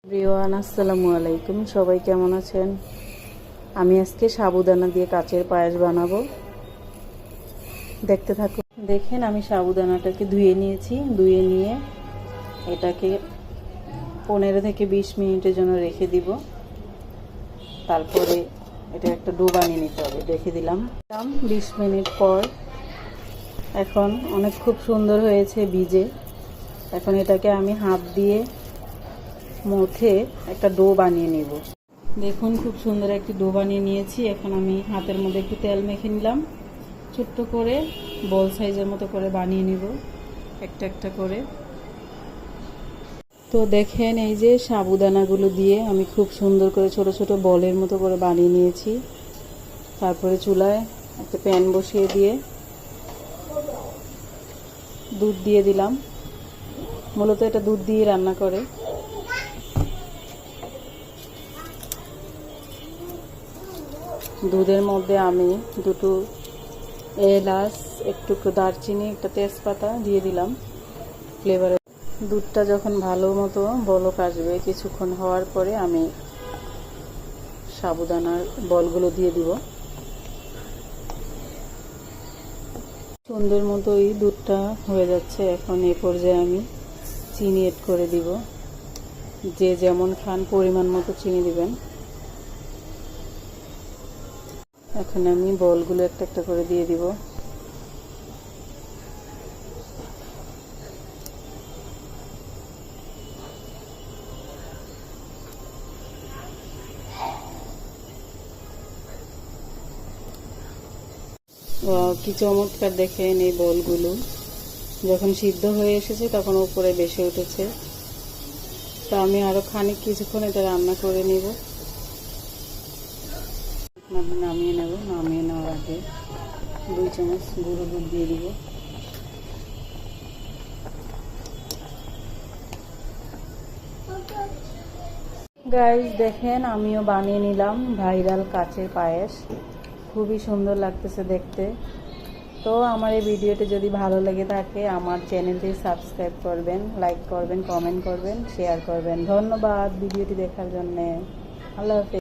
Everyone, আসসালামু আলাইকুম। সবাই কেমন আছেন? আমি আজকে সাবুদানা দিয়ে কাচের পায়েস বানাবো, দেখতে থাকুন। দেখেন, আমি সাবুদানাটাকে ধুয়ে নিয়েছি। ধুয়ে নিয়ে এটাকে 15 থেকে 20 মিনিটের জন্য রেখে দিব। তারপরে এটা একটা ডো বানিয়ে নিতে হবে। রেখে দিলাম 20 মিনিট পর। এখন অনেক খুব সুন্দর হয়েছে ভিজে। এখন এটাকে আমি হাত দিয়ে মুথে একটা ডো বানিয়ে নেব। দেখুন, খুব সুন্দর একটি ডো বানিয়ে নিয়েছি। এখন আমি হাতের মধ্যে একটু তেল মেখে নিলাম। ছোট্ট করে বল সাইজের মতো করে বানিয়ে নিব, একটা একটা করে। তো দেখেন, এই যে সাবুদানাগুলো দিয়ে আমি খুব সুন্দর করে ছোট ছোট বলের মতো করে বানিয়ে নিয়েছি। তারপরে চুলায় একটা প্যান বসিয়ে দিয়ে দুধ দিয়ে দিলাম। মূলত এটা দুধ দিয়ে রান্না করে। দুধের মধ্যে আমি দুটো এলাচ, একটু দারচিনি, একটা তেজপাতা দিয়ে দিলাম ফ্লেভারে। দুধটা যখন ভালো মতো বলক আসবে, কিছুক্ষণ হওয়ার পরে আমি সাবুদানার বলগুলো দিয়ে দিব। সুন্দর মতোই দুধটা হয়ে যাচ্ছে। এখন এই পর্যায়ে আমি চিনি এড করে দিব। যে যেমন খান পরিমাণ মতো চিনি দিবেন। এখন আমি বলগুলো একটা একটা করে দিয়ে দিব। কি চমৎকার! দেখেন, এই বলগুলো যখন সিদ্ধ হয়ে এসেছে তখন উপরে বেশি উঠেছে। তো আমি আরো কিছুক্ষণ এটা রান্না করে নিব। নামিয়ে নেব। নামিয়ে নেওয়ার আগে 2 চামচ গুঁড়ো দুধ দিয়ে দিব। গাইস, দেখেন, আমিও বানিয়ে নিলাম ভাইরাল কাচের পায়েস। খুবই সুন্দর লাগতেছে দেখতে। তো আমার এই ভিডিওটি যদি ভালো লেগে থাকে, আমার চ্যানেলটি সাবস্ক্রাইব করবেন, লাইক করবেন, কমেন্ট করবেন, শেয়ার করবেন। ধন্যবাদ ভিডিওটি দেখার জন্যে। আল্লাহ হাফেজ।